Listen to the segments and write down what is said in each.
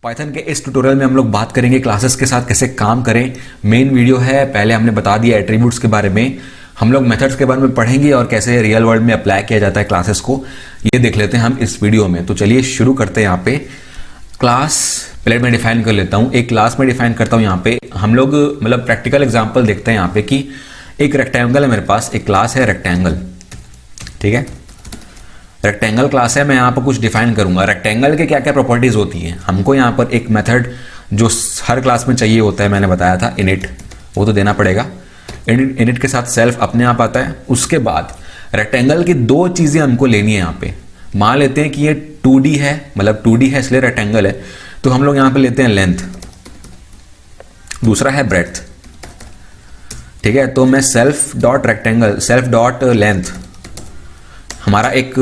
Python के इस tutorial में हम लोग बात करेंगे क्लासेस के साथ कैसे काम करें। मेन वीडियो है, पहले हमने बता दिया एट्रीब्यूट्स के बारे में, हम लोग मेथड्स के बारे में पढ़ेंगे और कैसे रियल वर्ल्ड में अप्लाई किया जाता है क्लासेस को, ये देख लेते हैं हम इस वीडियो में। तो चलिए शुरू करते हैं। यहाँ पे क्लास पहले मैं डिफाइन कर लेता हूँ। एक क्लास में डिफाइन करता हूँ। यहाँ पे हम लोग मतलब प्रैक्टिकल एग्जाम्पल देखते हैं यहाँ पे कि एक रेक्टेंगल है मेरे पास, एक क्लास है रेक्टेंगल, ठीक है। रेक्टेंगल क्लास है, मैं यहाँ पर कुछ डिफाइन करूंगा रेक्टेंगल के क्या क्या प्रॉपर्टीज होती हैं। हमको यहाँ पर एक मेथड जो हर क्लास में चाहिए होता है, मैंने बताया था इनिट, वो तो देना पड़ेगा। इनिट के साथ सेल्फ अपने आप आता है। उसके बाद रेक्टेंगल की दो चीजें हमको लेनी है यहाँ पे। मान लेते हैं कि ये 2D है, मतलब 2D है इसलिए रेक्टेंगल है, तो हम लोग यहाँ पे लेते हैं लेंथ, दूसरा है ब्रेड्थ, ठीक है। तो मैं self dot rectangle, self dot length, हमारा एक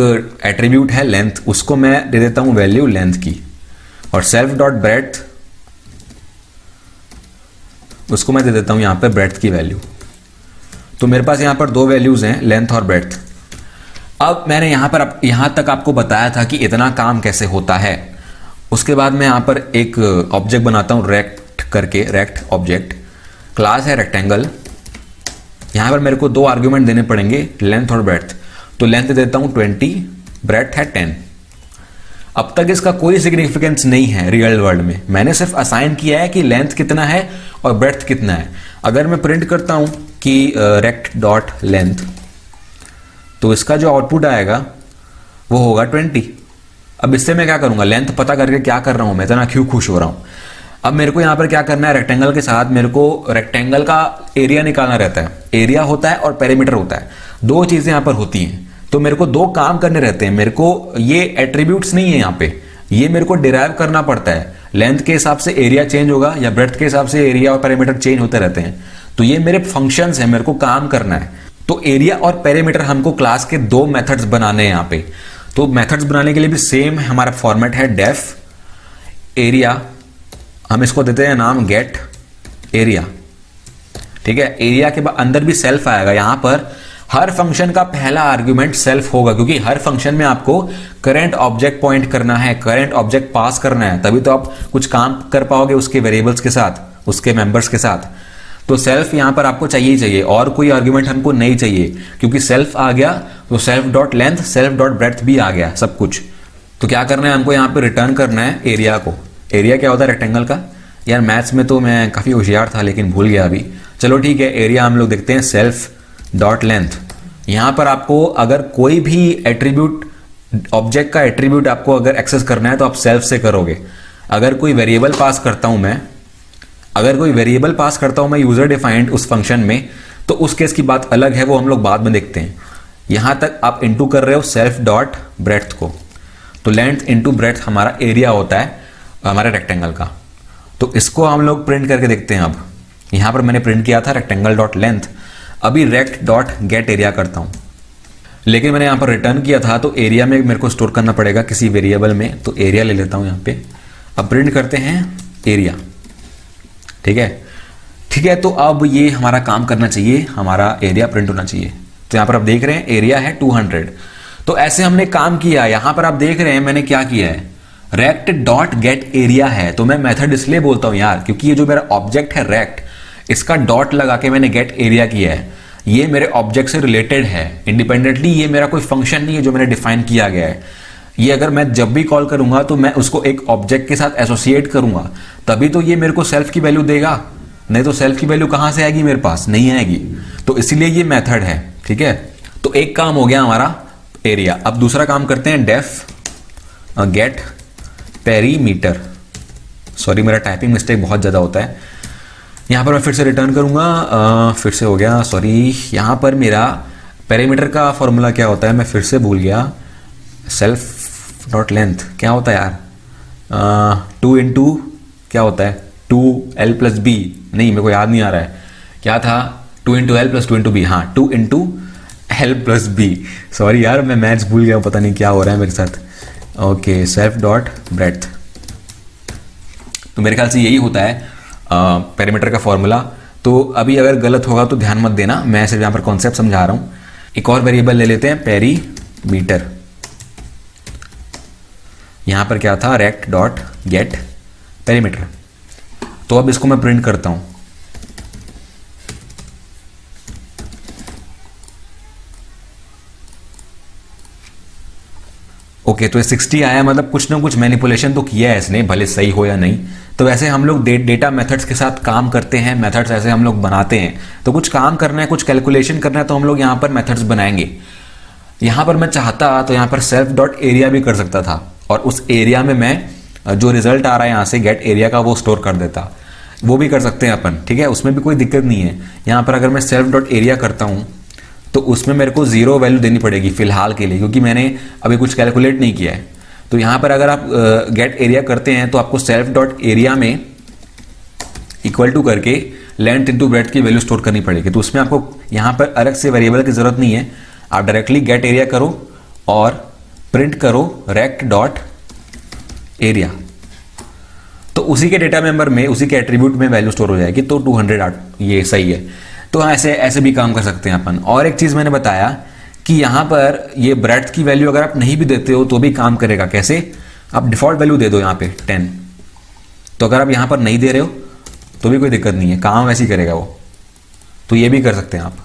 एट्रीब्यूट है लेंथ, उसको मैं दे देता हूं वैल्यू लेंथ की, और सेल्फ डॉट ब्रेड्थ, उसको मैं दे देता हूं यहां पे ब्रेड्थ की वैल्यू। तो मेरे पास यहां पर दो वैल्यूज हैं, लेंथ और ब्रेड्थ। अब मैंने यहां तक आपको बताया था कि इतना काम कैसे होता है। उसके बाद मैं यहां पर एक ऑब्जेक्ट बनाता हूं रेक्ट करके, रेक्ट ऑब्जेक्ट, क्लास है रेक्टेंगल। यहां पर मेरे को दो आर्ग्यूमेंट देने पड़ेंगे, लेंथ और ब्रेड्थ। तो लेंथ देता हूं 20, ब्रेड्थ है 10। अब तक इसका कोई सिग्निफिकेंस नहीं है रियल वर्ल्ड में, मैंने सिर्फ असाइन किया है कि लेंथ कितना है और ब्रेड्थ कितना है। अगर मैं प्रिंट करता हूं कि रेक्ट डॉट लेंथ, तो इसका जो आउटपुट आएगा वो होगा 20। अब इससे मैं क्या करूंगा, लेंथ पता करके क्या कर रहा हूं मैं, इतना क्यों खुश हो रहा हूं। अब मेरे को यहां पर क्या करना है, रेक्टेंगल के साथ मेरे को रेक्टेंगल का एरिया निकालना रहता है। एरिया होता है और पेरीमीटर होता है, दो चीजें यहां पर होती हैं। तो मेरे को दो काम करने रहते हैं। मेरे को ये एट्रीब्यूट्स नहीं है यहाँ पे, ये मेरे को डिराइव करना पड़ता है। लेंथ के हिसाब से एरिया चेंज होगा या ब्रेड्थ के हिसाब से एरिया और पेरीमीटर चेंज होते रहते हैं। तो ये मेरे फंक्शंस हैं, मेरे को काम करना है। तो एरिया और पेरीमीटर हमको क्लास के दो मेथड्स बनाने हैं यहाँ पे। तो मेथड्स बनाने के लिए भी सेम हमारा फॉर्मेट है, डेफ एरिया, हम इसको देते हैं नाम गेट एरिया, ठीक है। एरिया के बाद अंदर भी सेल्फ आएगा। यहां पर हर फंक्शन का पहला आर्गुमेंट सेल्फ होगा, क्योंकि हर फंक्शन में आपको करंट ऑब्जेक्ट पॉइंट करना है, करंट ऑब्जेक्ट पास करना है, तभी तो आप कुछ काम कर पाओगे उसके वेरिएबल्स के साथ, उसके मेंबर्स के साथ। तो सेल्फ यहां पर आपको चाहिए ही चाहिए, और कोई आर्गुमेंट हमको नहीं चाहिए, क्योंकि सेल्फ आ गया तो self dot length, self dot breadth भी आ गया, सब कुछ। तो क्या करना है हमको, यहाँ पे रिटर्न करना है एरिया को। एरिया क्या होता है रेक्टेंगल का, यार मैथ्स में तो मैं काफी होशियार था लेकिन भूल गया अभी। चलो ठीक है, एरिया हम लोग देखते हैं सेल्फ डॉट लेंथ। यहां पर आपको अगर कोई भी एट्रीब्यूट, ऑब्जेक्ट का एट्रीब्यूट आपको अगर एक्सेस करना है तो आप सेल्फ से करोगे। अगर कोई वेरिएबल पास करता हूं मैं, अगर कोई वेरिएबल पास करता हूं मैं यूजर डिफाइंड उस फंक्शन में, तो उस केस की बात अलग है, वो हम लोग बाद में देखते हैं। यहां तक आप इनटू कर रहे हो सेल्फ डॉट ब्रेड्थ को, तो लेंथ इनटू ब्रेड्थ हमारा एरिया होता है हमारे रेक्टेंगल का। तो इसको हम लोग प्रिंट करके देखते हैं। अब यहां पर मैंने प्रिंट किया था रेक्टेंगल डॉट लेंथ, अभी रेक्ट डॉट गेट एरिया करता हूं, लेकिन मैंने यहां पर रिटर्न किया था तो एरिया में मेरे को स्टोर करना पड़ेगा किसी वेरिएबल में, तो एरिया ले लेता हूं यहां पे। अब प्रिंट करते हैं एरिया, ठीक है, ठीक है। तो अब ये हमारा काम करना चाहिए, हमारा एरिया प्रिंट होना चाहिए। तो यहां पर आप देख रहे हैं एरिया है 200। तो ऐसे हमने काम किया। यहां पर आप देख रहे हैं मैंने क्या किया है, रेक्ट डॉट गेट एरिया है। तो मैं मेथड इसलिए बोलता हूं यार, क्योंकि ये जो मेरा ऑब्जेक्ट है रेक्ट, इसका डॉट लगा के मैंने गेट एरिया किया है। ये मेरे ऑब्जेक्ट से रिलेटेड है इंडिपेंडेंटली, ये मेरा कोई फंक्शन नहीं है जो मैंने डिफाइन किया गया है। ये अगर मैं जब भी कॉल करूंगा तो मैं उसको एक ऑब्जेक्ट के साथ एसोसिएट करूंगा, तभी तो ये मेरे को सेल्फ की वैल्यू देगा, नहीं तो सेल्फ की वैल्यू कहां से आएगी, मेरे पास नहीं आएगी। तो इसीलिए ये मेथड है, ठीक है। तो एक काम हो गया हमारा एरिया। अब दूसरा काम करते हैं डेफ गेट पेरीमीटर। सॉरी मेरा टाइपिंग मिस्टेक बहुत ज्यादा होता है। यहां पर मैं फिर से रिटर्न करूंगा, फिर से हो गया, सॉरी। यहां पर मेरा पेरीमीटर का फॉर्मूला क्या होता है, मैं फिर से भूल गया। सेल्फ डॉट लेंथ क्या होता है यार, 2 इंटू क्या होता है, 2l प्लस बी, नहीं मेरे को याद नहीं आ रहा है क्या था, 2 into L plus 2 into B, हाँ 2 into L plus B. Sorry यार मैं मैथ्स भूल गया, पता नहीं क्या हो रहा है मेरे साथ। ओके, सेल्फ डॉट ब्रेड्थ, तो मेरे ख्याल से यही होता है पेरीमीटर का फॉर्मूला। तो अभी अगर गलत होगा तो ध्यान मत देना, मैं सिर्फ यहां पर कॉन्सेप्ट समझा रहा हूं। एक और वेरिएबल ले लेते हैं पेरीमीटर। यहां पर क्या था, रेक्ट डॉट गेट पेरीमीटर। तो अब इसको मैं प्रिंट करता हूं। ओके, तो ये 60 आया, मतलब कुछ ना कुछ मैनिपुलेशन तो किया है इसने, भले सही हो या नहीं। तो वैसे हम लोग डेटा मेथड्स के साथ काम करते हैं, मेथड्स ऐसे हम लोग बनाते हैं। तो कुछ काम करना है, कुछ कैलकुलेशन करना है, तो हम लोग यहाँ पर मेथड्स बनाएंगे। यहाँ पर मैं चाहता तो यहाँ पर सेल्फ डॉट एरिया भी कर सकता था, और उस एरिया में मैं जो रिजल्ट आ रहा है यहाँ से गेट एरिया का वो स्टोर कर देता। वो भी कर सकते हैं अपन, ठीक है, उसमें भी कोई दिक्कत नहीं है। यहाँ पर अगर मैं सेल्फ डॉट एरिया करता हूँ तो उसमें मेरे को 0 वैल्यू देनी पड़ेगी फिलहाल के लिए, क्योंकि मैंने अभी कुछ कैलकुलेट नहीं किया है। तो यहाँ पर अगर आप गेट एरिया करते हैं तो आपको सेल्फ डॉट एरिया में इक्वल टू करके लेंथ इंटू ब्रेड्थ की वैल्यू स्टोर करनी पड़ेगी। तो उसमें आपको यहाँ पर अलग से वेरिएबल की जरूरत नहीं है, आप डायरेक्टली गेट एरिया करो और प्रिंट करो रेक्ट डॉट एरिया। तो उसी के डेटा मेंबर में, उसी के एट्रीब्यूट में वैल्यू स्टोर हो जाएगी। तो 200 ये सही है। तो ऐसे ऐसे भी काम कर सकते हैं अपन। और एक चीज मैंने बताया कि यहां पर ये ब्रेड्थ की वैल्यू अगर आप नहीं भी देते हो तो भी काम करेगा। कैसे? आप डिफॉल्ट वैल्यू दे दो यहाँ पे 10। तो अगर आप यहां पर नहीं दे रहे हो तो भी कोई दिक्कत नहीं है, काम वैसे ही करेगा वो। तो ये भी कर सकते हैं आप।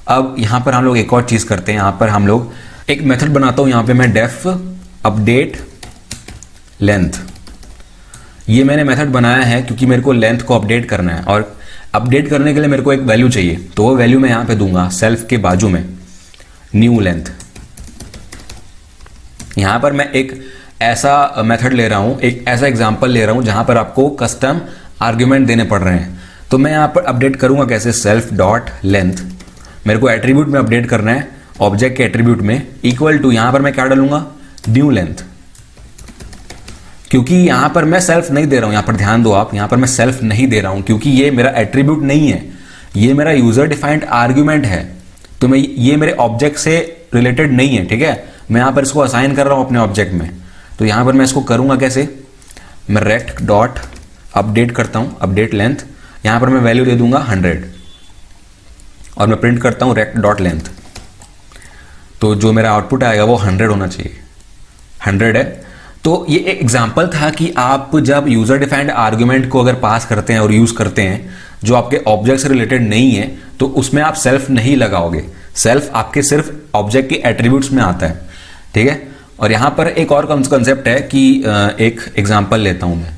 अब यहां पर हम लोग एक और चीज करते हैं। यहां पर हम लोग एक मेथड बनाता हूं, यहां पे मैं डेफ अपडेट लेंथ, ये मैंने मेथड बनाया है क्योंकि मेरे को लेंथ को अपडेट करना है, और अपडेट करने के लिए मेरे को एक वैल्यू चाहिए। तो वो वैल्यू मैं यहां पे दूंगा सेल्फ के बाजू में न्यू लेंथ। यहां पर मैं एक ऐसा मेथड ले रहा हूं, एक ऐसा एग्जांपल ले रहा हूं जहां पर आपको कस्टम आर्ग्यूमेंट देने पड़ रहे हैं। तो मैं यहां पर अपडेट करूंगा कैसे? सेल्फ डॉट लेंथ, मेरे को एट्रीब्यूट में अपडेट करना है, ऑब्जेक्ट के एट्रीब्यूट में इक्वल टू, यहां पर मैं क्या डालूंगा? New length. क्योंकि यहां पर मैं सेल्फ नहीं दे रहा हूं, यहां पर ध्यान दो आप, यहां पर मैं सेल्फ नहीं दे रहा हूं क्योंकि ये मेरा एट्रीब्यूट नहीं है, ये मेरा यूजर डिफाइंड आर्ग्यूमेंट है। तो मैं ये मेरे ऑब्जेक्ट से रिलेटेड नहीं है, ठीक है। मैं यहां पर इसको असाइन कर रहा हूं अपने ऑब्जेक्ट में। तो यहां पर मैं इसको करूंगा कैसे? मैं रेक्ट डॉट अपडेट करता हूं, अपडेट लेंथ, यहां पर मैं वैल्यू दे दूंगा 100 और मैं प्रिंट करता हूं रेक्ट डॉट लेंथ। तो जो मेरा आउटपुट आएगा वो 100 होना चाहिए, 100 है। तो ये एक एग्जांपल था कि आप जब यूजर डिफाइंड आर्ग्यूमेंट को अगर पास करते हैं और यूज करते हैं जो आपके ऑब्जेक्ट से रिलेटेड नहीं है, तो उसमें आप सेल्फ नहीं लगाओगे। सेल्फ आपके सिर्फ ऑब्जेक्ट के एट्रीब्यूट्स में आता है, ठीक है। और यहां पर एक और कंसेप्ट है कि एक एग्जांपल लेता हूं मैं।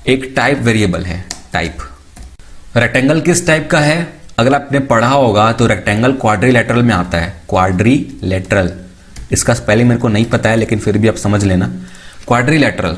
एक टाइप वेरिएबल है टाइप। रेक्टेंगल किस टाइप का है? अगर आपने पढ़ा होगा तो रेक्टेंगल क्वाड्रिलेटरल में आता है, क्वाड्रिलेटरल। इसका स्पेलिंग मेरे को नहीं पता है लेकिन फिर भी आप समझ लेना। Quadrilateral,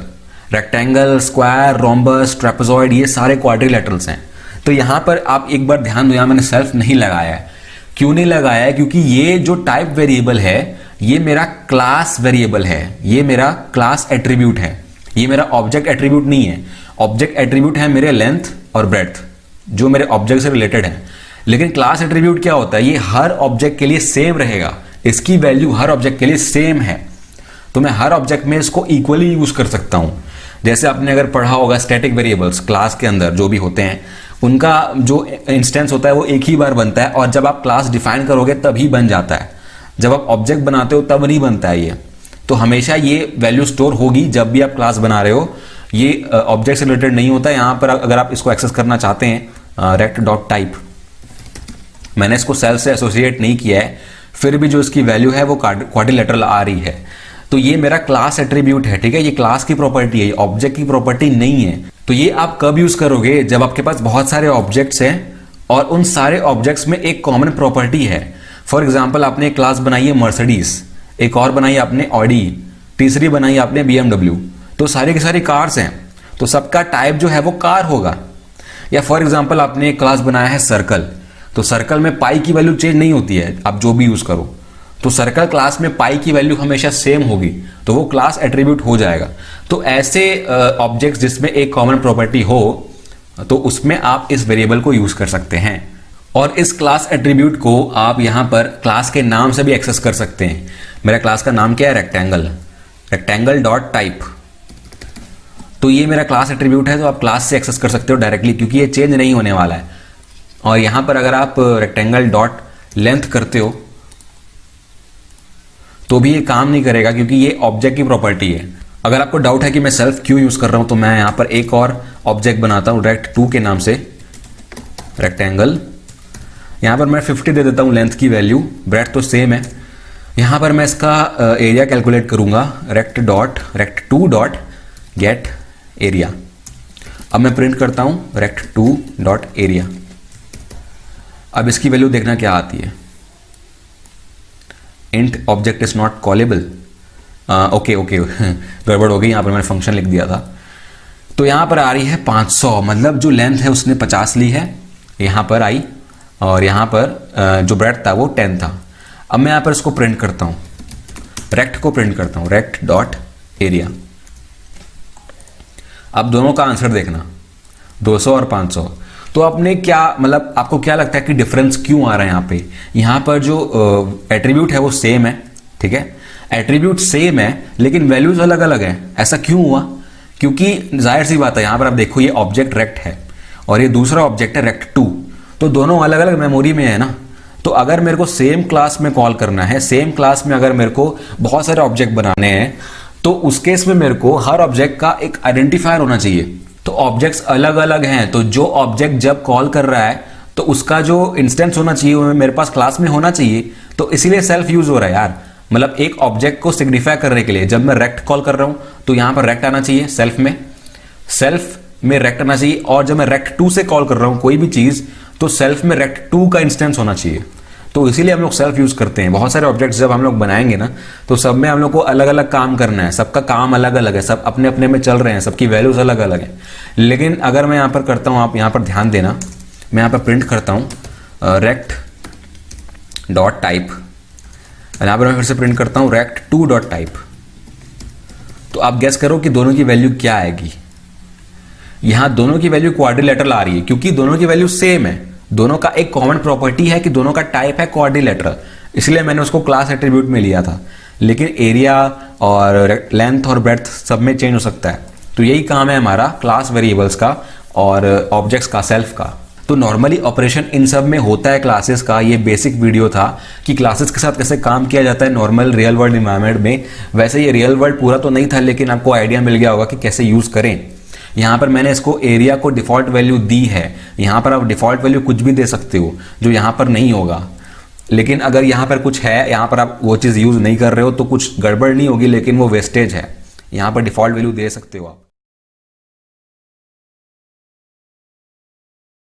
rectangle, square, rhombus, trapezoid, ये सारे क्वाड्रिलेटरल्स हैं। तो यहां पर आप एक बार ध्यान दो, यहां मैंने सेल्फ नहीं लगाया है। क्यों नहीं लगाया है? क्योंकि ये जो टाइप वेरिएबल है ये मेरा क्लास वेरिएबल है, ये मेरा क्लास एट्रीब्यूट है, ये मेरा ऑब्जेक्ट एट्रीब्यूट नहीं है। ऑब्जेक्ट एट्रीब्यूट है मेरे लेंथ और ब्रेड्थ जो मेरे ऑब्जेक्ट से रिलेटेड है। लेकिन क्लास एट्रीब्यूट क्या होता है? ये हर ऑब्जेक्ट के लिए सेम रहेगा, इसकी वैल्यू हर ऑब्जेक्ट के लिए सेम है। तो मैं हर ऑब्जेक्ट में इसको इक्वली यूज कर सकता हूं। जैसे आपने अगर पढ़ा होगा स्टैटिक वेरिएबल्स, क्लास के अंदर जो भी होते हैं उनका जो इंस्टेंस होता है वो एक ही बार बनता है, और जब आप क्लास डिफाइन करोगे तभी बन जाता है। जब आप ऑब्जेक्ट बनाते हो तब नहीं बनता है ये। तो हमेशा ये वैल्यू स्टोर होगी जब भी आप क्लास बना रहे हो, ये ऑब्जेक्ट से रिलेटेड नहीं होता है। यहां पर अगर आप इसको एक्सेस करना चाहते हैं रेक्ट डॉट टाइप, मैंने इसको सेल से एसोसिएट नहीं किया है, फिर भी जो इसकी वैल्यू है वो क्वाड्रिलेटरल आ रही है। तो ये मेरा क्लास एट्रीब्यूट है, ठीक है। ये क्लास की प्रॉपर्टी है, ये ऑब्जेक्ट की प्रॉपर्टी नहीं है। तो ये आप कब यूज करोगे? जब आपके पास बहुत सारे ऑब्जेक्ट्स हैं और उन सारे ऑब्जेक्ट्स में एक कॉमन प्रॉपर्टी है। फॉर एग्जाम्पल आपने एक क्लास बनाई है मर्सिडीज, एक और बनाई आपने ऑडी, तीसरी बनाई आपने BMW। तो सारी की सारी कार्स हैं, तो सबका टाइप जो है वो कार होगा। या फॉर एग्जाम्पल आपने एक क्लास बनाया है सर्कल, तो सर्कल में पाई की वैल्यू चेंज नहीं होती है, आप जो भी यूज करो। तो सर्कल क्लास में पाई की वैल्यू हमेशा सेम होगी, तो वो क्लास एट्रीब्यूट हो जाएगा। तो ऐसे ऑब्जेक्ट्स जिसमें एक कॉमन प्रॉपर्टी हो तो उसमें आप इस वेरिएबल को यूज कर सकते हैं। और इस क्लास एट्रीब्यूट को आप यहां पर क्लास के नाम से भी एक्सेस कर सकते हैं। मेरा क्लास का नाम क्या है? Rectangle, rectangle dot type. तो ये मेरा क्लास एट्रीब्यूट है, तो आप क्लास से एक्सेस कर सकते हो डायरेक्टली, क्योंकि ये चेंज नहीं होने वाला है। और यहां पर अगर आप रेक्टेंगल डॉट लेंथ करते हो तो भी ये काम नहीं करेगा, क्योंकि ये ऑब्जेक्ट की प्रॉपर्टी है। अगर आपको डाउट है कि मैं सेल्फ क्यों यूज कर रहा हूं तो मैं यहां पर एक और ऑब्जेक्ट बनाता हूं रेक्ट2 के नाम से, रेक्टेंगल। यहां पर मैं 50 दे देता हूं लेंथ की वैल्यू, ब्रेड्थ तो सेम है। यहां पर मैं इसका एरिया कैलकुलेट करूंगा, रेक्ट2 डॉट गेट एरिया। अब मैं प्रिंट करता हूं रेक्ट2 डॉट एरिया। अब इसकी वैल्यू देखना क्या आती है, int object is not callable. Okay गड़बड़ हो गई, यहां पर मैंने फंक्शन लिख दिया था। तो यहां पर आ रही है 500, मतलब जो लेंथ है उसने 50 ली है, यहां पर आई, और यहां पर जो ब्रेड्थ था वो 10 था। अब मैं यहां पर इसको प्रिंट करता हूं, रेक्ट को प्रिंट करता हूं, रेक्ट डॉट एरिया। अब दोनों का आंसर देखना, 200 और 500। तो आपने क्या मतलब, आपको क्या लगता है कि डिफरेंस क्यों आ रहा है यहां पे? यहां पर जो एट्रीब्यूट है वो सेम है, ठीक है, एट्रीब्यूट सेम है लेकिन वैल्यूज अलग अलग है। ऐसा क्यों हुआ? क्योंकि जाहिर सी बात है, यहां पर आप देखो ये ऑब्जेक्ट रेक्ट है और ये दूसरा ऑब्जेक्ट है रेक्ट2, तो दोनों अलग अलग मेमोरी में है ना। तो अगर मेरे को सेम क्लास में कॉल करना है, सेम क्लास में अगर मेरे को बहुत सारे ऑब्जेक्ट बनाने हैं, तो उस केस में मेरे को हर ऑब्जेक्ट का एक आइडेंटिफायर होना चाहिए। तो ऑब्जेक्ट्स अलग अलग हैं, तो जो ऑब्जेक्ट जब कॉल कर रहा है तो उसका जो इंस्टेंस होना चाहिए वो मेरे पास क्लास में होना चाहिए। तो इसीलिए सेल्फ यूज हो रहा है यार, मतलब एक ऑब्जेक्ट को सिग्निफाई करने के लिए जब मैं रेक्ट कॉल कर रहा हूं तो यहां पर रेक्ट आना चाहिए सेल्फ में रेक्ट आना चाहिए, और जब मैं रेक्ट2 से कॉल कर रहा हूं कोई भी चीज तो सेल्फ में रेक्ट2 का इंस्टेंस होना चाहिए। तो इसीलिए हम लोग सेल्फ यूज करते हैं। बहुत सारे ऑब्जेक्ट्स जब हम लोग बनाएंगे ना तो सब में हम लोग को अलग अलग काम करना है, सबका काम अलग अलग है, सब अपने अपने में चल रहे हैं, सबकी वैल्यूज अलग अलग है। लेकिन अगर मैं यहां पर करता हूं, आप यहां पर ध्यान देना, मैं यहां पर प्रिंट करता हूं रेक्ट डॉट टाइप, यहां पर मैं फिर से प्रिंट करता हूं रेक्ट2 डॉट टाइप। तो आप गेस करो कि दोनों की वैल्यू क्या आएगी। यहां दोनों की वैल्यू क्वाड्रिलेटरल आ रही है क्योंकि दोनों की वैल्यू सेम है। दोनों का एक कॉमन प्रॉपर्टी है कि दोनों का टाइप है क्वाड्रिलेटरल, इसलिए मैंने उसको क्लास एट्रीब्यूट में लिया था। लेकिन एरिया और लेंथ और ब्रेड्थ सब में चेंज हो सकता है। तो यही काम है हमारा क्लास वेरिएबल्स का और ऑब्जेक्ट्स का, सेल्फ का। तो नॉर्मली ऑपरेशन इन सब में होता है क्लासेस का। ये बेसिक वीडियो था कि क्लासेस के साथ कैसे काम किया जाता है नॉर्मल रियल वर्ल्ड इन्वायरमेंट में। वैसे ये रियल वर्ल्ड पूरा तो नहीं था, लेकिन आपको आइडिया मिल गया होगा कि कैसे यूज करें। यहां पर मैंने इसको एरिया को डिफॉल्ट वैल्यू दी है। यहां पर आप डिफॉल्ट वैल्यू कुछ भी दे सकते हो जो यहां पर नहीं होगा, लेकिन अगर यहां पर कुछ है, यहां पर आप वो चीज यूज नहीं कर रहे हो तो कुछ गड़बड़ नहीं होगी, लेकिन वो वेस्टेज है। यहां पर डिफॉल्ट वैल्यू दे सकते हो आप।